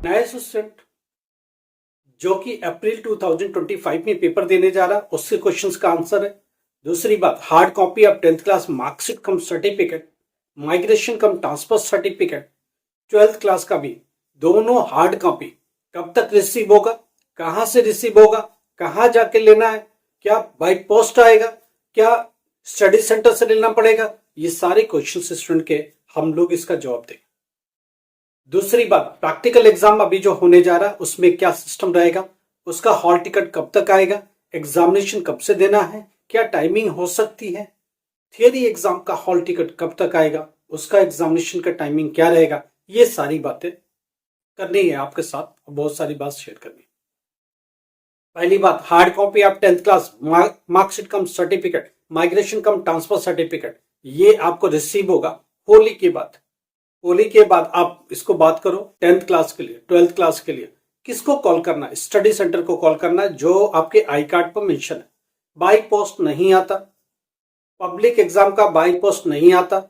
नया स्टूडेंट जो कि अप्रैल 2025 में पेपर देने जा रहा है उसके क्वेश्चंस का आंसर है। दूसरी बात, hard copy of 10th class marksheet come certificate, migration come transfer certificate, 12th class का भी दोनों हार्ड कॉपी कब तक रिसीव होगा, कहां से रिसीव होगा, कहां जाके लेना है, क्या बाई पोस्ट आएगा, क्या स्टडी सेंटर से लेना पड़ेगा, ये सारे क्वेश्चन स्टूडेंट के हम लोग इसका जवाब देंगे। दूसरी बात, प्रैक्टिकल एग्जाम अभी जो होने जा रहा है उसमें क्या सिस्टम रहेगा, उसका हॉल टिकट कब तक आएगा, एग्जामिनेशन कब से देना है, क्या टाइमिंग हो सकती है, थियरी एग्जाम का हॉल टिकट कब तक आएगा, उसका एग्जामिनेशन का टाइमिंग क्या रहेगा, ये सारी बातें करनी है आपके साथ और बहुत सारी बात शेयर करनी है। पहली बात, hard copy of 10th class marksheet come certificate, migration come transfer certificate, ये आपको रिसीव होगा होली के बाद। होली के बाद आप इसको बात करो 10th क्लास के लिए, 12th क्लास के लिए किसको कॉल करना है, स्टडी सेंटर को कॉल करना है जो आपके आई कार्ड पर मेंशन है। बाई पोस्ट नहीं आता, पब्लिक एग्जाम का बाई पोस्ट नहीं आता,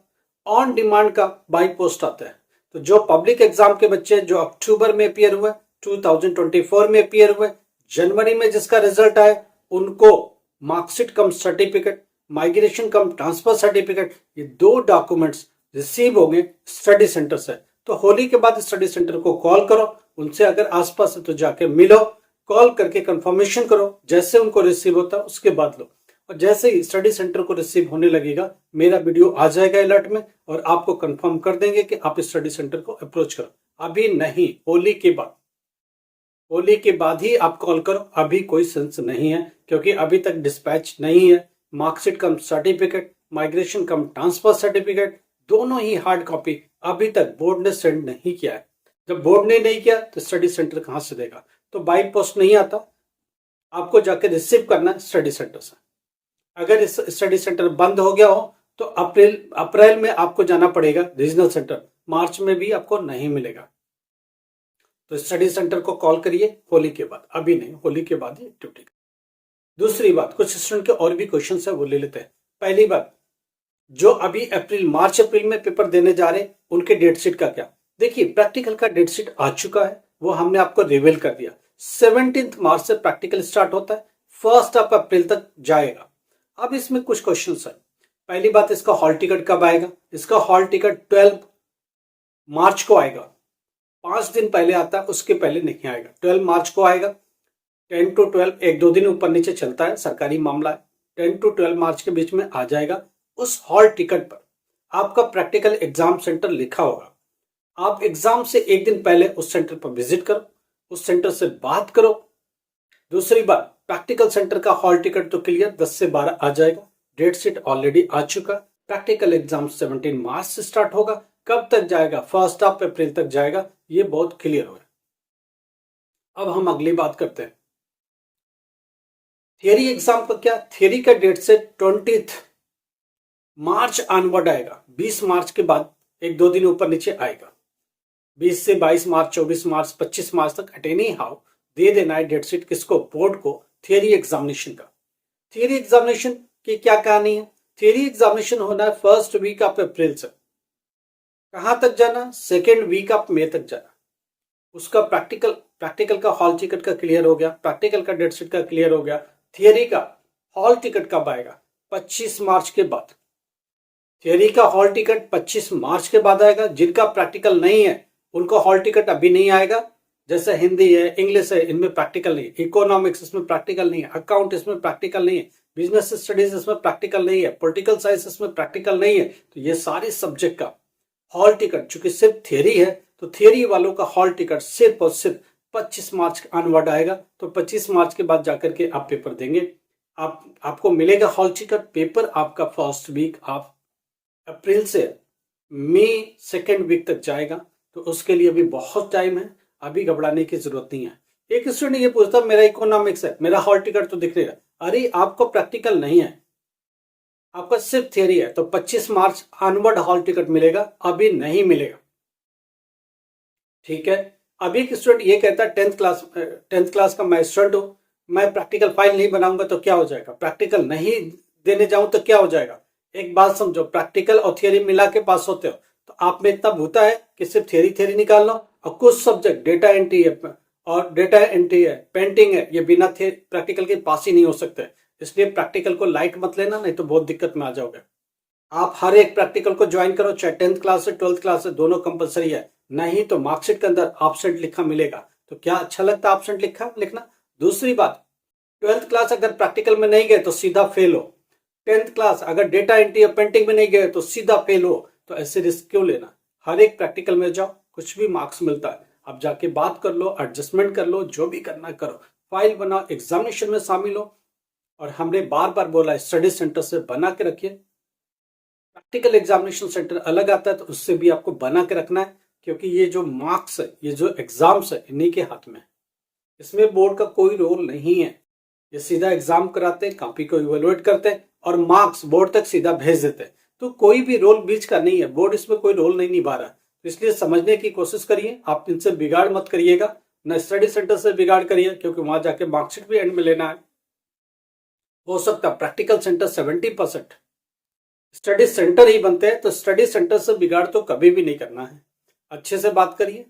ऑन डिमांड का बाई पोस्ट आता है। तो जो पब्लिक एग्जाम के बच्चे जो अक्टूबर में अपियर हुए, 2024 में अपियर हुए, जनवरी में जिसका रिजल्ट आए, उनको मार्कशीट कम सर्टिफिकेट, माइग्रेशन कम ट्रांसफर सर्टिफिकेट, ये दो डॉक्यूमेंट्स रिसीव होंगे स्टडी सेंटर से। तो होली के बाद स्टडी सेंटर को कॉल करो, उनसे अगर आसपास है तो जाके मिलो, कॉल करके कंफर्मेशन करो, जैसे उनको रिसीव होता है उसके बाद लो। और जैसे ही स्टडी सेंटर को रिसीव होने लगेगा मेरा वीडियो आ जाएगा अलर्ट में और आपको कंफर्म कर देंगे कि आप स्टडी सेंटर को अप्रोच करो। अभी नहीं, होली के बाद, होली के बाद ही आप कॉल करो। अभी कोई सेंस नहीं है क्योंकि अभी तक डिस्पैच नहीं है। मार्कशीट कम सर्टिफिकेट, माइग्रेशन कम ट्रांसफर सर्टिफिकेट, दोनों ही हार्ड कॉपी अभी तक बोर्ड ने सेंड नहीं किया है। जब बोर्ड ने नहीं किया तो स्टडी सेंटर कहां से देगा। तो बाई पोस्ट नहीं आता, आपको जाके रिसीव करना है स्टडी सेंटर से। अगर इस स्टडी सेंटर बंद हो गया हो तो अप्रैल में आपको जाना पड़ेगा रीजनल सेंटर, मार्च में भी आपको नहीं मिलेगा। तो स्टडी सेंटर को कॉल करिए होली के बाद, अभी नहीं, होली के बाद ही ड्यूटी। दूसरी बात, कुछ स्टूडेंट के और भी क्वेश्चन है वो ले लेते हैं। पहली बात, जो अभी मार्च अप्रैल में पेपर देने जा रहे हैं उनके डेट शीट का क्या। देखिए, प्रैक्टिकल का डेट शीट आ चुका है, वो हमने आपको रिवील कर दिया। 17 मार्च से प्रैक्टिकल स्टार्ट होता है, 1 अप्रैल तक जाएगा। अब इसमें कुछ क्वेश्चन है। पहली बात, इसका हॉल टिकट कब आएगा। इसका हॉल टिकट 12 मार्च को आएगा, 5 दिन पहले आता है, उसके पहले नहीं आएगा। 12 मार्च को आएगा। 10 to 12 1-2 दिन ऊपर नीचे चलता है, सरकारी मामला है। 10 to 12 मार्च के बीच में आ जाएगा। उस हॉल टिकट पर आपका प्रैक्टिकल एग्जाम सेंटर लिखा होगा। आप एग्जाम से एक दिन पहले उस सेंटर पर विजिट करो, उस सेंटर से बात करो। दूसरी बात, प्रैक्टिकल सेंटर का हॉल टिकट तो क्लियर 10 से 12 आ जाएगा। डेट शीट ऑलरेडी आ चुका। प्रैक्टिकल एग्जाम 17 मार्च से स्टार्ट होगा। कब तक जाएगा, 1 अप्रैल तक जाएगा, ये बहुत क्लियर हो गया। अब हम अगली बात करते हैं थियरी एग्जाम का क्या। थियरी का डेट से 20 मार्च ऑनवर्ड आएगा। 20 मार्च के बाद 1-2 दिन ऊपर नीचे आएगा। 20 से 22 मार्च, 24 मार्च, 25 मार्च तक एट एनी हाउ दे देना है डेट शीट किसको, बोर्ड को, थियरी एग्जामिनेशन का। थियरी एग्जामिनेशन की क्या कहानी है। थियरी एग्जामिनेशन होना है 1st वीक ऑफ अप्रैल से। कहां तक जाना, 2nd वीक ऑफ मई तक जाना। उसका प्रैक्टिकल का हॉल टिकट का क्लियर हो गया, प्रैक्टिकल का डेट शीट का क्लियर हो गया। थियरी का हॉल टिकट कब आएगा, 25 मार्च के बाद। थियरी का हॉल टिकट 25 मार्च के बाद आएगा। जिनका प्रैक्टिकल नहीं है उनको हॉल टिकट अभी नहीं आएगा। जैसे हिंदी है, इंग्लिश है, इनमें प्रैक्टिकल नहीं है। इकोनॉमिक्स इसमें प्रैक्टिकल नहीं है। अकाउंट इसमें प्रैक्टिकल नहीं है। बिजनेस स्टडीज इसमें प्रैक्टिकल नहीं है। पॉलिटिकल साइंस इसमें प्रैक्टिकल नहीं है। तो ये सारे सब्जेक्ट का हॉल टिकट चूंकि सिर्फ थियरी है तो थियरी वालों का हॉल टिकट सिर्फ और सिर्फ 25 मार्च ऑनवर्ड आएगा। तो 25 मार्च के बाद जाकर के आप पेपर देंगे। आपको मिलेगा हॉल टिकट। पेपर आपका 1st वीक ऑफ अप्रैल से मई 2nd वीक तक जाएगा। तो उसके लिए अभी बहुत टाइम है, अभी घबराने की जरूरत नहीं है। एक स्टूडेंट ये पूछता मेरा इकोनॉमिक्स है, मेरा हॉल टिकट तो दिख रहा है। अरे आपको प्रैक्टिकल नहीं है, आपका सिर्फ थियरी है। तो 25 मार्च ऑनवर्ड हॉल टिकट मिलेगा, अभी नहीं मिलेगा। ठीक है। अभी एक स्टूडेंट ये कहता है 10th क्लास का मैं स्टूडेंट हूं, मैं प्रैक्टिकल फाइल नहीं बनाऊंगा तो क्या हो जाएगा, प्रैक्टिकल नहीं देने जाऊं तो क्या हो जाएगा। एक बात समझो, प्रैक्टिकल और थियरी मिला के पास होते हो। तो आप में इतना भूता है कि सिर्फ थियरी निकाल लो और कुछ सब्जेक्ट डेटा एंट्री है और डेटा एंट्री है, पेंटिंग है, ये बिना प्रैक्टिकल के पास ही नहीं हो सकते। इसलिए प्रैक्टिकल को लाइट मत लेना, नहीं तो बहुत दिक्कत में आ जाओगे। आप हर एक प्रैक्टिकल को ज्वाइन करो, चाहे 10th क्लास से 12th क्लास से, दोनों कंपलसरी है। नहीं तो मार्कशीट के अंदर एब्सेंट लिखा मिलेगा। तो क्या अच्छा लगता है एब्सेंट लिखना? दूसरी बात, 12th क्लास अगर प्रैक्टिकल में नहीं गए तो सीधा फेल हो। 10th क्लास अगर डेटा एंट्री और पेंटिंग में नहीं गए तो सीधा फेल हो। तो ऐसे रिस्क क्यों लेना? हर एक प्रैक्टिकल में जाओ, कुछ भी मार्क्स मिलता है, अब जाके बात कर लो, एडजस्टमेंट कर लो, जो भी करना करो, फाइल बनाओ, एग्जामिनेशन में शामिल हो। और हमने बार बार बोला है, स्टडी सेंटर से बना के रखिए। प्रैक्टिकल एग्जामिनेशन सेंटर अलग आता है, तो उससे भी आपको बना के रखना है, क्योंकि ये जो मार्क्स है, ये जो एग्जाम्स है, इन्हीं के हाथ में है। इसमें बोर्ड का कोई रोल नहीं है। ये सीधा एग्जाम कराते हैं, कॉपी को इवेलुएट करते हैं और मार्क्स बोर्ड तक सीधा भेज देते हैं। तो कोई भी रोल बीच का नहीं है, बोर्ड इसमें कोई रोल नहीं निभा रहा। तो इसलिए समझने की कोशिश करिए, आप इनसे बिगाड़ मत करिएगा, न स्टडी सेंटर से बिगाड़ करिए, क्योंकि वहां जाके मार्कशीट भी एंड में लेना है। हो सकता है प्रैक्टिकल सेंटर 70%, स्टडी सेंटर ही बनते हैं। तो स्टडी सेंटर से बिगाड़ तो कभी भी नहीं करना है। अच्छे से बात करिए,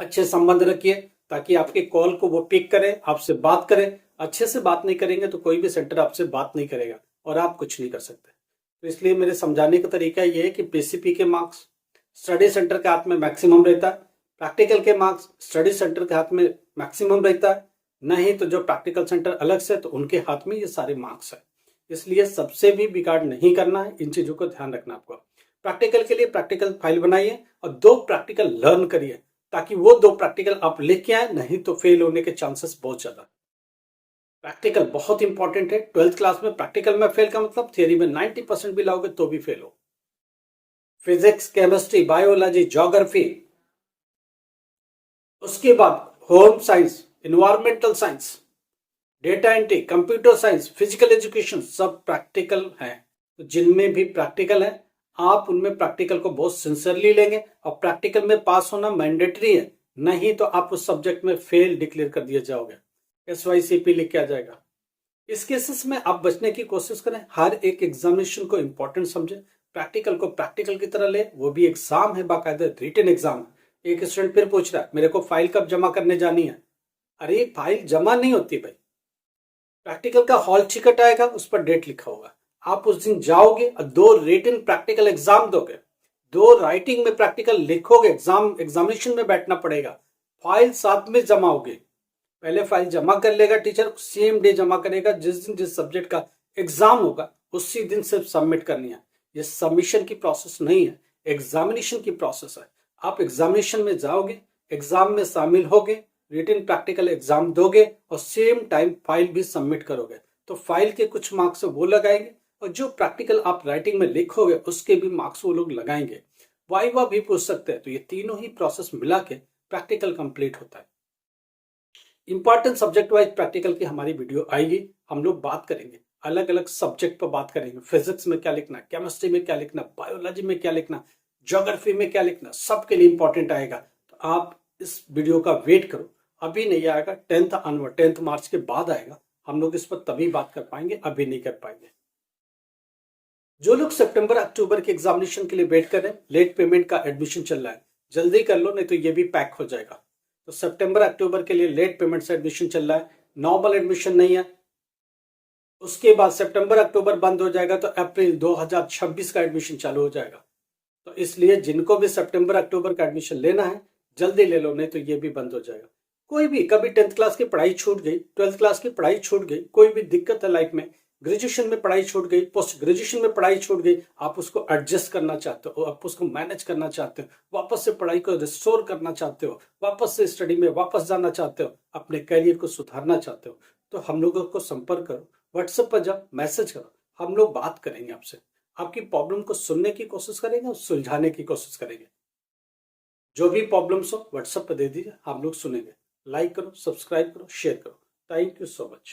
अच्छे संबंध रखिए, ताकि आपके कॉल को वो पिक करें, आपसे बात करें। अच्छे से बात नहीं करेंगे तो कोई भी सेंटर आपसे बात नहीं करेगा और आप कुछ नहीं कर सकते। तो इसलिए मेरे समझाने का तरीका ये है कि पीसीपी के मार्क्स स्टडी सेंटर के हाथ में मैक्सिमम रहता है, प्रैक्टिकल के मार्क्स स्टडी सेंटर के हाथ में मैक्सिमम रहता है। नहीं तो जो प्रैक्टिकल सेंटर अलग से, तो उनके हाथ में ये सारे मार्क्स है। इसलिए सबसे भी बिगाड़ नहीं करना है, इन चीजों को ध्यान रखना आपको। प्रैक्टिकल के लिए प्रैक्टिकल फाइल बनाइए और 2 प्रैक्टिकल लर्न करिए, ताकि वो 2 प्रैक्टिकल आप लिख के आए, नहीं तो फेल होने के चांसेस बहुत ज्यादा। प्रैक्टिकल बहुत इंपॉर्टेंट है। 12th क्लास में प्रैक्टिकल में फेल का मतलब थियरी में 90% भी लाओगे तो भी फेल हो। फिजिक्स, केमिस्ट्री, बायोलॉजी, ज्योग्राफी, उसके बाद home science, environmental science, data entry, computer science, physical education, सब प्रैक्टिकल है। तो जिनमें भी प्रैक्टिकल है, आप उनमें प्रैक्टिकल को बहुत सिंसियरली लेंगे और प्रैक्टिकल में पास होना मैंडेटरी है। नहीं तो आप उस सब्जेक्ट में फेल डिक्लेयर कर दिए जाओगे, SYCP लिख के आ जाएगा। इस केसेस में आप बचने की कोशिश करें, हर एक एग्जामिनेशन को इंपॉर्टेंट समझे, प्रैक्टिकल को प्रैक्टिकल की तरह ले। वो भी एग्जाम है, बाकायदा रिटन एग्जाम। एक स्टूडेंट फिर पूछ रहा है, मेरे को फाइल कब जमा करने जानी है? अरे फाइल जमा नहीं होती भाई, प्रैक्टिकल का हॉल टिकट आएगा, उस पर डेट लिखा होगा। आप उस दिन जाओगे और 2 रिटन प्रैक्टिकल एग्जाम दोगे, 2 राइटिंग में प्रैक्टिकल लिखोगे, एग्जामिनेशन में बैठना पड़ेगा। फाइल साथ में जमा होगी, पहले फाइल जमा कर लेगा टीचर, सेम डे जमा करेगा, जिस दिन जिस सब्जेक्ट का एग्जाम होगा उसी दिन सिर्फ सबमिट करनी है। ये सबमिशन की प्रोसेस नहीं है, एग्जामिनेशन की प्रोसेस है। आप एग्जामिनेशन में जाओगे, एग्जाम में शामिल होगे, रिटन प्रैक्टिकल एग्जाम दोगे और सेम टाइम फाइल भी सबमिट करोगे। तो फाइल के कुछ मार्क्स वो लगाएंगे और जो प्रैक्टिकल आप राइटिंग में लिखोगे उसके भी मार्क्स वो लोग लगाएंगे। वाइवा भी पूछ सकते हैं। तो ये तीनों ही प्रोसेस मिला के प्रैक्टिकल कंप्लीट होता है। इंपॉर्टेंट सब्जेक्ट वाइज प्रैक्टिकल की हमारी वीडियो आएगी, हम लोग बात करेंगे, अलग अलग सब्जेक्ट पर बात करेंगे। फिजिक्स में क्या लिखना, केमिस्ट्री में क्या लिखना, बायोलॉजी में क्या लिखना, ज्योग्राफी में क्या लिखना, सबके लिए इंपॉर्टेंट आएगा। तो आप इस वीडियो का वेट करो, अभी नहीं आएगा, 10th मार्च के बाद आएगा। हम लोग इस पर तभी बात कर पाएंगे, अभी नहीं कर पाएंगे। जो लोग सितंबर अक्टूबर के एग्जामिनेशन के लिए वेट कर रहे हैं, लेट पेमेंट का एडमिशन चल रहा है, जल्दी कर लो, नहीं तो ये भी पैक हो जाएगा। तो सितंबर अक्टूबर के लिए लेट पेमेंट से एडमिशन चल रहा है, नॉर्मल एडमिशन नहीं है। उसके बाद सितंबर अक्टूबर बंद हो जाएगा तो अप्रैल 2026 का एडमिशन चालू हो जाएगा। तो इसलिए जिनको भी सितंबर अक्टूबर का एडमिशन लेना है जल्दी ले लो, नहीं तो ये भी बंद हो जाएगा। कोई भी कभी 10th क्लास की पढ़ाई छूट गई, 12th क्लास की पढ़ाई छूट गई, कोई भी दिक्कत है लाइफ में, ग्रेजुएशन में पढ़ाई छूट गई, पोस्ट ग्रेजुएशन में पढ़ाई छूट गई, आप उसको एडजस्ट करना चाहते हो, आप उसको मैनेज करना चाहते हो, वापस से पढ़ाई को रिस्टोर करना चाहते हो, वापस से स्टडी में वापस जाना चाहते हो, अपने करियर को सुधारना चाहते हो, तो हम लोगों को संपर्क करो, व्हाट्सएप पर जाओ, मैसेज करो, हम लोग बात करेंगे आपसे, आपकी प्रॉब्लम को सुनने की कोशिश करेंगे और सुलझाने की कोशिश करेंगे। जो भी प्रॉब्लम्स हो व्हाट्सएप पर दे दीजिए, हम लोग सुनेंगे। लाइक करो, सब्सक्राइब करो, शेयर करो। Thank you so much.